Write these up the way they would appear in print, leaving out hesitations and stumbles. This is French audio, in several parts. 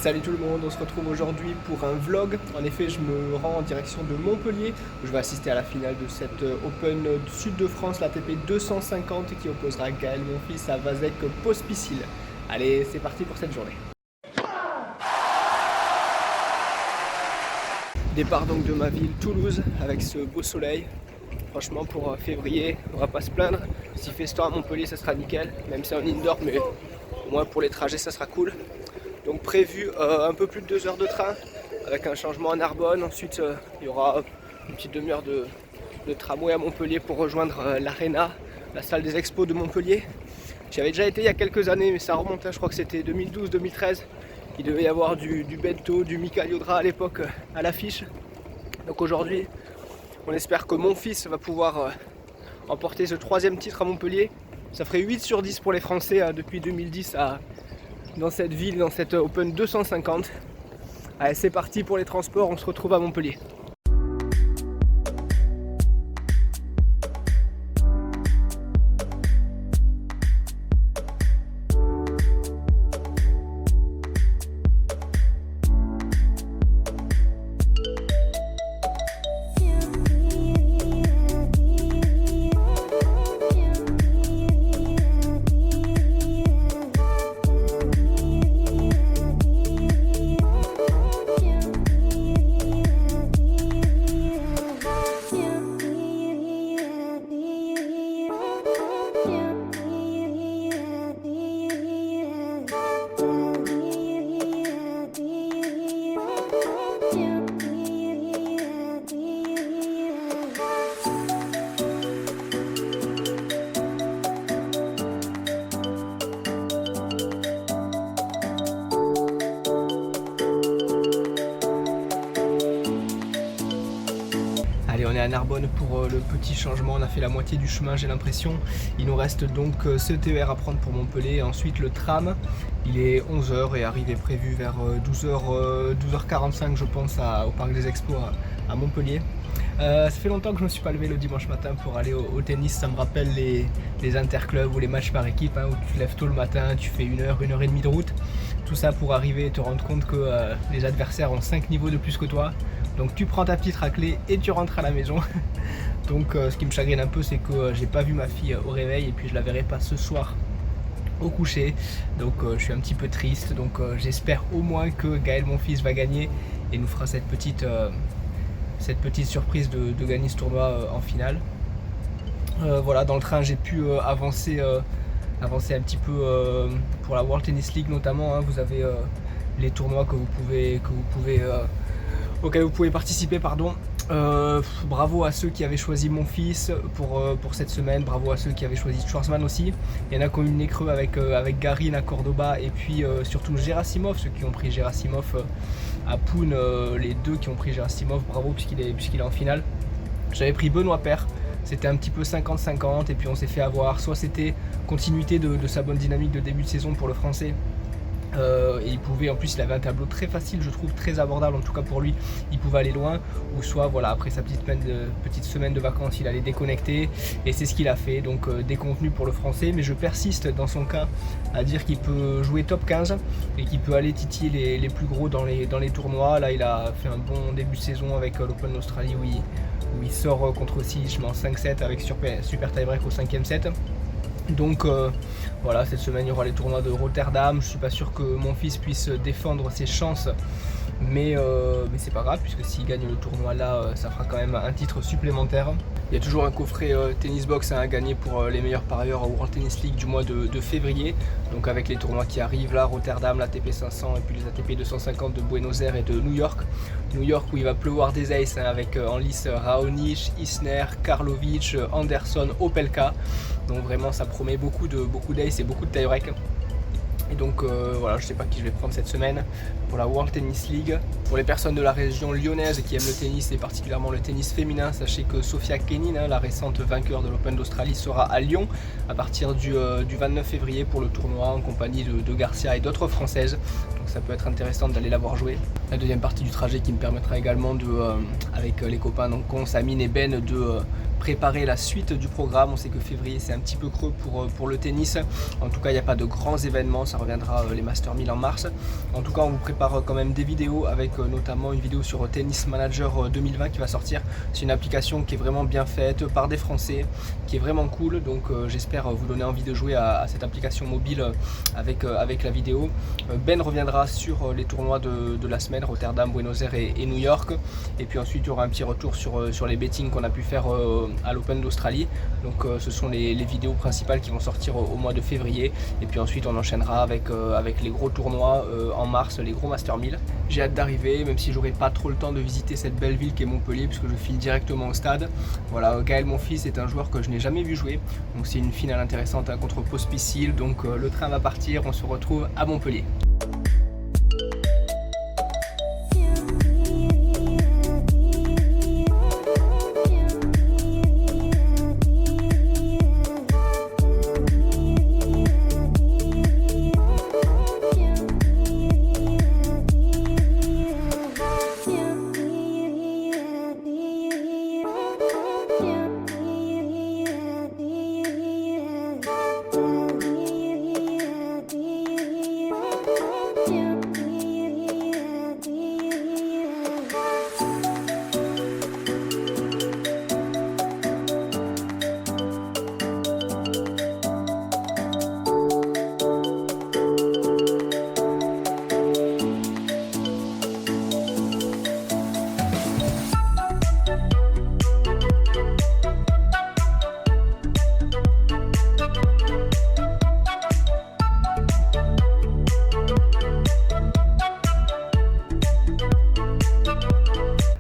Salut tout le monde, on se retrouve aujourd'hui pour un vlog. En effet, je me rends en direction de Montpellier où je vais assister à la finale de cette Open du Sud de France, l'ATP 250 qui opposera Gaël Monfils à Vasek Pospisil. Allez, c'est parti pour cette journée. Départ donc de ma ville Toulouse avec ce beau soleil. Franchement pour février, on va pas se plaindre. S'il fait ce temps à Montpellier, ça sera nickel, même si c'est en indoor, mais au moins pour les trajets ça sera cool. Donc prévu un peu plus de 2 heures de train avec un changement à Narbonne. Ensuite il y aura une petite demi-heure de tramway à Montpellier pour rejoindre l'Arena, la salle des expos de Montpellier. J'y avais déjà été il y a quelques années, mais ça remonte, je crois que c'était 2012-2013. Il devait y avoir du Bento, du Mika Liodra à l'époque à l'affiche. Donc aujourd'hui, on espère que mon fils va pouvoir emporter ce 3e titre à Montpellier. Ça ferait 8 sur 10 pour les Français depuis 2010 dans cette ville, dans cette Open 250. Allez, c'est parti pour les transports, on se retrouve à Montpellier. Allez, on est à Narbonne pour le petit changement, on a fait la moitié du chemin j'ai l'impression. Il nous reste donc ce TER à prendre pour Montpellier et ensuite le tram. Il est 11h et arrivée prévue vers 12h45 je pense au Parc des Expos à Montpellier. Ça fait longtemps que je ne me suis pas levé le dimanche matin pour aller au tennis, ça me rappelle les interclubs ou les matchs par équipe où tu te lèves tôt le matin, tu fais 1 heure, 1h30 de route. Tout ça pour arriver et te rendre compte que les adversaires ont 5 niveaux de plus que toi. Donc tu prends ta petite raclée et tu rentres à la maison. Donc ce qui me chagrine un peu, c'est que j'ai pas vu ma fille au réveil et puis je la verrai pas ce soir au coucher. Donc je suis un petit peu triste. Donc j'espère au moins que Gaël Monfils va gagner et nous fera cette petite surprise de gagner ce tournoi en finale. Voilà, dans le train j'ai pu avancer un petit peu pour la World Tennis League notamment. Vous avez les tournois auxquels vous pouvez participer, pardon. Bravo à ceux qui avaient choisi mon fils pour cette semaine, bravo à ceux qui avaient choisi Schwarzman aussi. Il y en a qui ont eu le nez creux avec Garin à Cordoba et puis surtout Gerasimov, ceux qui ont pris Gerasimov à Pune, les deux qui ont pris Gerasimov, bravo puisqu'il est en finale. J'avais pris Benoît Paire, c'était un petit peu 50-50 et puis on s'est fait avoir, soit c'était continuité de sa bonne dynamique de début de saison pour le français. Et il pouvait, en plus il avait un tableau très facile, je trouve très abordable en tout cas pour lui, il pouvait aller loin, ou soit voilà, après sa petite semaine de vacances il allait déconnecter et c'est ce qu'il a fait, donc déconvenu pour le français. Mais je persiste dans son cas à dire qu'il peut jouer top 15 et qu'il peut aller titiller les plus gros dans les tournois. Là il a fait un bon début de saison avec l'Open d'Australie où il sort contre Silic en 5-7 avec super tie-break au 5e set. Donc voilà, cette semaine il y aura les tournois de Rotterdam. Je suis pas sûr que mon fils puisse défendre ses chances, mais c'est pas grave puisque s'il gagne le tournoi là, ça fera quand même un titre supplémentaire. Il y a toujours un coffret Tennis Box à gagner pour les meilleurs parieurs au World Tennis League du mois de février. Donc avec les tournois qui arrivent là, Rotterdam, l'ATP 500 et puis les ATP 250 de Buenos Aires et de New York. New York où il va pleuvoir des aces avec en lice Raonic, Isner, Karlovic, Anderson, Opelka. Donc vraiment ça promet beaucoup d'aces et beaucoup de tie-break. Et donc voilà, je sais pas qui je vais prendre cette semaine pour la World Tennis League. Pour les personnes de la région lyonnaise qui aiment le tennis et particulièrement le tennis féminin, sachez que Sofia Kenin, la récente vainqueur de l'Open d'Australie, sera à Lyon à partir du 29 février pour le tournoi en compagnie de Garcia et d'autres françaises. Donc ça peut être intéressant d'aller la voir jouer. La deuxième partie du trajet qui me permettra également avec les copains donc Cons, Amine et Ben de préparer la suite du programme. On sait que février c'est un petit peu creux pour le tennis. En tout cas, il n'y a pas de grands événements, ça reviendra les Master 1000 en mars. En tout cas, on vous prépare quand même des vidéos avec notamment une vidéo sur Tennis Manager 2020 qui va sortir. C'est une application qui est vraiment bien faite par des Français, qui est vraiment cool. Donc j'espère vous donner envie de jouer à cette application mobile avec la vidéo. Ben reviendra sur les tournois de la semaine, Rotterdam, Buenos Aires et New York. Et puis ensuite, il y aura un petit retour sur les bettings qu'on a pu faire à l'Open d'Australie. Donc ce sont les vidéos principales qui vont sortir au mois de février. Et puis ensuite, on enchaînera avec les gros tournois en mars, les gros Master 1000. J'ai hâte d'arriver, même si j'aurai pas trop le temps de visiter cette belle ville qu'est Montpellier, puisque je file directement au stade. Voilà, Gaël Monfils est un joueur que je n'ai jamais vu jouer. Donc c'est une finale intéressante contre Pospisil. Donc le train va partir, on se retrouve à Montpellier.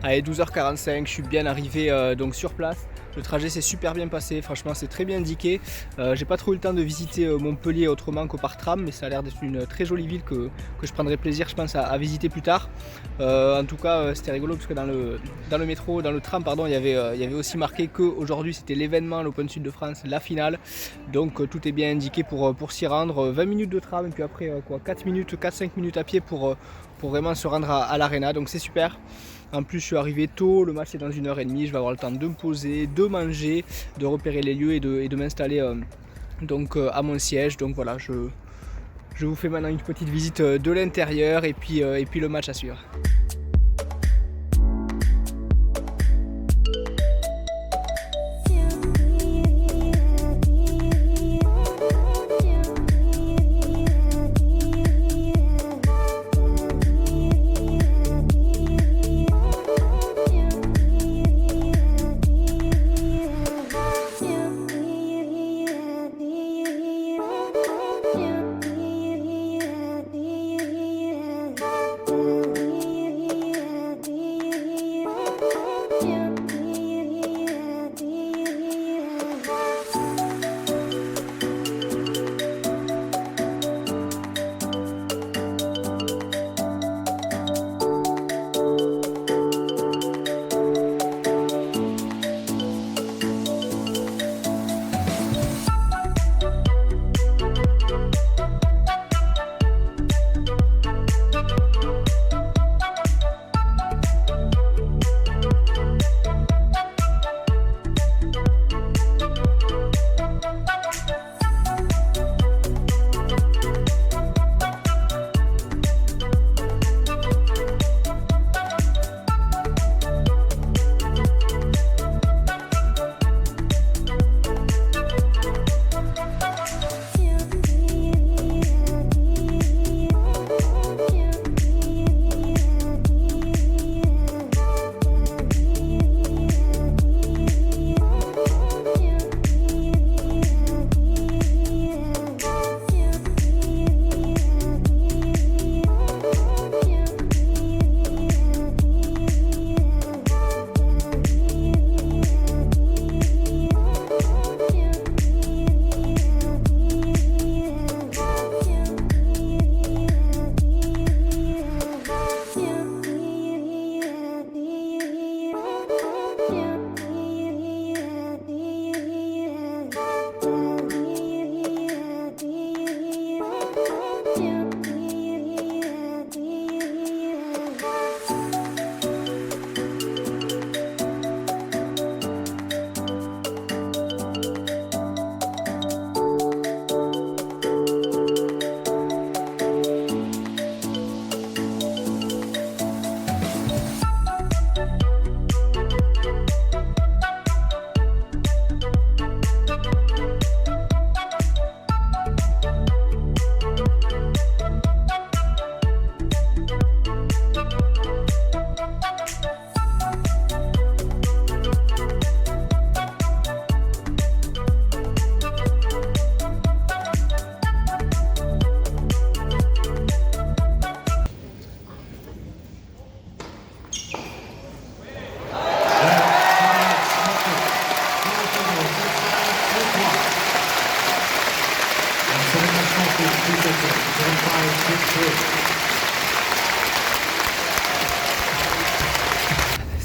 Allez, 12h45, je suis bien arrivé donc sur place. Le trajet s'est super bien passé, franchement c'est très bien indiqué. J'ai pas trop eu le temps de visiter Montpellier autrement que par tram, mais ça a l'air d'être une très jolie ville que je prendrai plaisir, je pense, à visiter plus tard. En tout cas, c'était rigolo parce que dans le métro, dans le tram, pardon, il y avait aussi marqué qu'aujourd'hui c'était l'événement, l'Open Sud de France, la finale. Donc tout est bien indiqué pour s'y rendre. 20 minutes de tram et puis après 4-5 minutes à pied pour vraiment se rendre à l'Arena, donc c'est super. En plus, je suis arrivé tôt, le match est dans 1h30, je vais avoir le temps de me poser, de manger, de repérer les lieux et de m'installer à mon siège. Donc voilà, je vous fais maintenant une petite visite de l'intérieur et puis le match à suivre.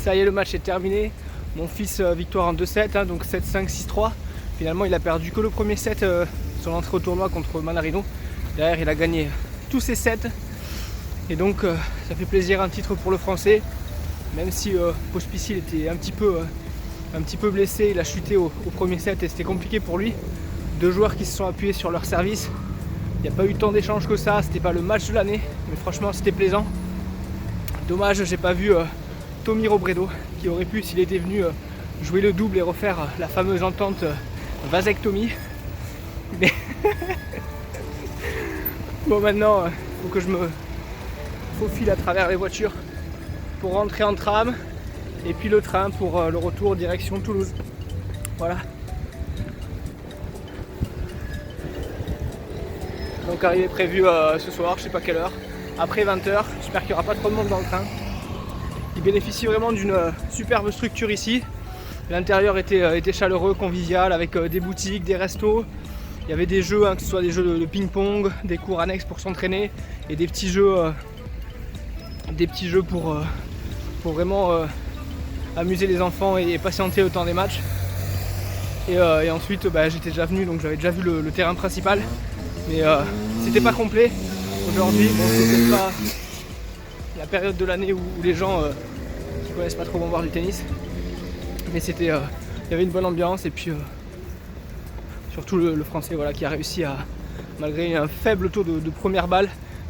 Ça y est, le match est terminé. Mon fils victoire en 2-7, hein, donc 7-5, 6-3. Finalement il a perdu que le premier set sur l'entrée au tournoi contre Manarino. Derrière il a gagné tous ses sets. Et donc ça fait plaisir, un titre pour le français. Même si Pospisil était un petit peu blessé, il a chuté au premier set et c'était compliqué pour lui. Deux joueurs qui se sont appuyés sur leur service. Il n'y a pas eu tant d'échanges que ça, c'était pas le match de l'année, mais franchement c'était plaisant. Dommage, j'ai pas vu Tommy Robredo qui aurait pu, s'il était venu jouer le double et refaire la fameuse entente vasectomie. Mais bon, maintenant il faut que je me faufile à travers les voitures pour rentrer en tram et puis le train pour le retour direction Toulouse. Voilà. Donc arrivée prévue ce soir, je sais pas quelle heure, après 20h. J'espère qu'il n'y aura pas trop de monde dans le train. Il bénéficie vraiment d'une superbe structure ici. L'intérieur était chaleureux, convivial, avec des boutiques, des restos. Il y avait des jeux, hein, que ce soit des jeux de ping-pong, des cours annexes pour s'entraîner et des petits jeux pour vraiment amuser les enfants et patienter le temps des matchs. Et ensuite j'étais déjà venu, donc j'avais déjà vu le terrain principal. Mais c'était pas complet aujourd'hui. Bon, c'est peut-être pas la période de l'année où les gens qui connaissent pas trop vont voir du tennis. Mais c'était, il y avait une bonne ambiance et puis surtout le français, voilà, qui a réussi à, malgré un faible taux de première balle,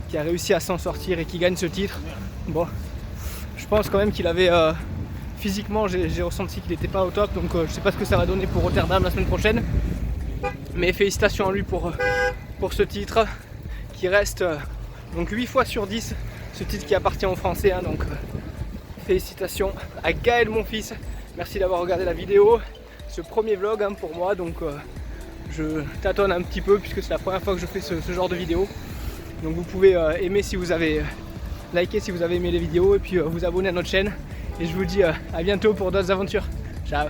qui a réussi à s'en sortir et qui gagne ce titre. Bon, je pense quand même qu'il avait physiquement, j'ai ressenti qu'il n'était pas au top, donc je sais pas ce que ça va donner pour Rotterdam la semaine prochaine. Mais félicitations à lui pour ce titre qui reste donc 8 fois sur 10, ce titre qui appartient aux Français, hein, donc félicitations à Gaël, mon fils. Merci d'avoir regardé la vidéo, ce premier vlog, hein, pour moi, donc je tâtonne un petit peu puisque c'est la première fois que je fais ce genre de vidéo. Donc vous pouvez aimer si vous avez liké, si vous avez aimé les vidéos, et puis vous abonner à notre chaîne. Et je vous dis à bientôt pour d'autres aventures. Ciao.